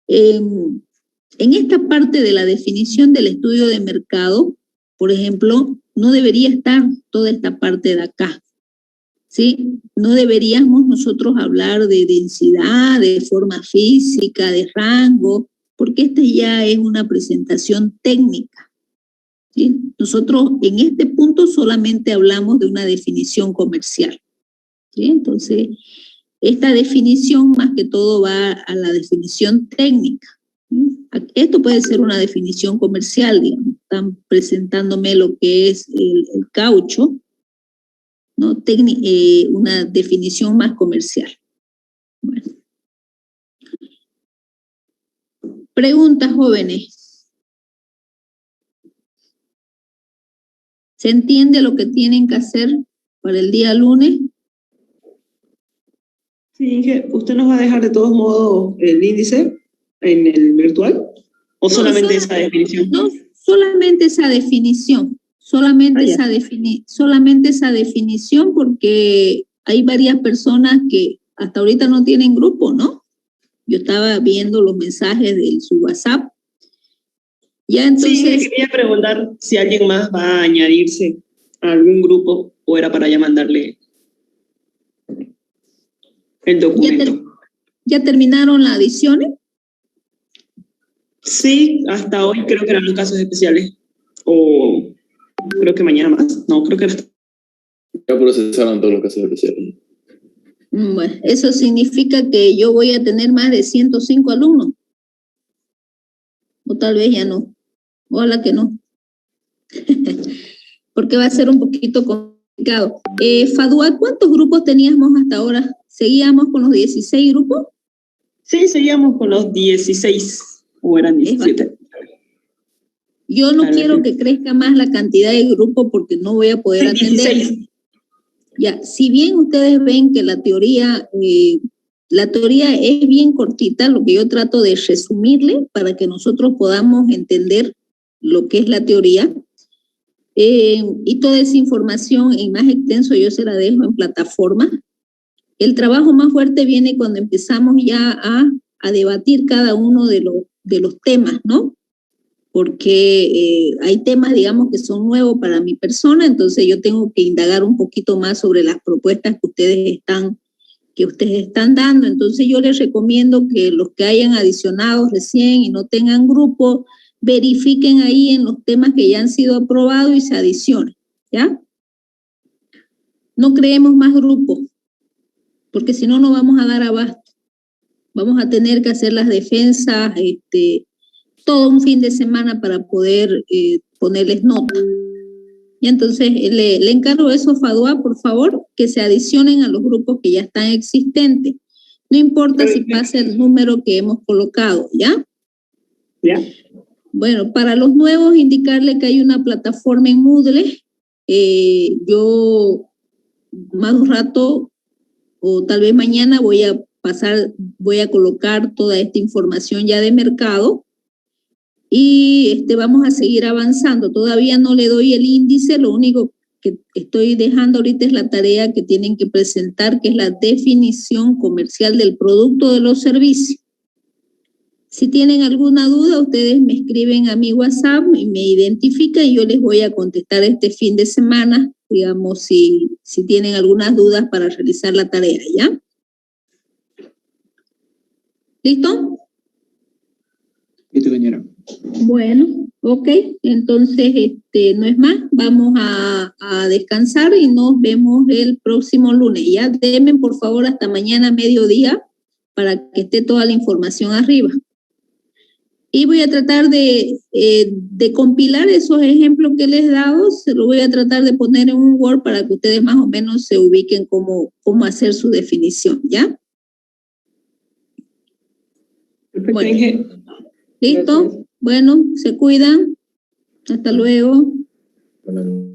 En esta parte de la definición del estudio de mercado, por ejemplo, no debería estar toda esta parte de acá, ¿sí? No deberíamos nosotros hablar de densidad, de forma física, de rango, porque esta ya es una presentación técnica, ¿sí? Nosotros en este punto solamente hablamos de una definición comercial, ¿sí? Entonces, esta definición más que todo va a la definición técnica. Esto puede ser una definición comercial, digamos. Están presentándome lo que es el caucho, ¿no? Una definición más comercial. Bueno. Preguntas, jóvenes. ¿Se entiende lo que tienen que hacer para el día lunes? Sí, Inge, ¿usted nos va a dejar de todos modos el índice en el virtual? ¿O solamente esa definición? No, solamente esa definición. Solamente esa definición, porque hay varias personas que hasta ahorita no tienen grupo, ¿no? Yo estaba viendo los mensajes de su WhatsApp. Ya entonces. Sí, le quería preguntar si alguien más va a añadirse a algún grupo o era para ya mandarle el documento. ¿Ya terminaron las adiciones? Sí, hasta hoy creo que eran los casos especiales. O creo que mañana más. No, creo que era. Ya procesaron todos los casos especiales. Bueno, eso significa que yo voy a tener más de 105 alumnos. O tal vez ya no. Ojalá que no. Porque va a ser un poquito complicado. Fadua, ¿cuántos grupos teníamos hasta ahora? ¿Seguíamos con los 16 grupos? Sí, seguíamos con los 16. O eran 17. Yo no quiero que crezca más la cantidad de grupos porque no voy a poder atender. 16. Ya, si bien ustedes ven que la teoría es bien cortita, lo que yo trato de resumirle para que nosotros podamos entender lo que es la teoría, y toda esa información en más extenso yo se la dejo en plataforma. El trabajo más fuerte viene cuando empezamos ya a debatir cada uno de los temas, ¿no? Porque hay temas, digamos, que son nuevos para mi persona, entonces yo tengo que indagar un poquito más sobre las propuestas que ustedes están dando. Entonces yo les recomiendo que los que hayan adicionado recién y no tengan grupo, verifiquen ahí en los temas que ya han sido aprobados y se adicionen, ¿ya? No creemos más grupos, porque si no, no vamos a dar abasto. Vamos a tener que hacer las defensas, todo un fin de semana para poder ponerles nota. Y entonces le encargo eso, Fadua, por favor, que se adicionen a los grupos que ya están existentes. No importa si pasa el número que hemos colocado, ¿ya? ¿Ya? Bueno, para los nuevos, indicarle que hay una plataforma en Moodle. Yo más un rato o tal vez mañana voy a colocar toda esta información ya de mercado. Y vamos a seguir avanzando. Todavía no le doy el índice, lo único que estoy dejando ahorita es la tarea que tienen que presentar, que es la definición comercial del producto de los servicios. Si tienen alguna duda, ustedes me escriben a mi WhatsApp y me identifican y yo les voy a contestar este fin de semana, digamos, si tienen algunas dudas para realizar la tarea, ¿ya? ¿Listo? Listo, señora. Bueno, ok, entonces no es más, vamos a descansar y nos vemos el próximo lunes. Ya denme por favor hasta mañana mediodía para que esté toda la información arriba. Y voy a tratar de compilar esos ejemplos que les he dado, se los voy a tratar de poner en un Word para que ustedes más o menos se ubiquen cómo hacer su definición, ¿ya? Perfecto, Bueno. Inge. ¿Listo? Gracias. Bueno, se cuidan. Hasta luego. Bueno.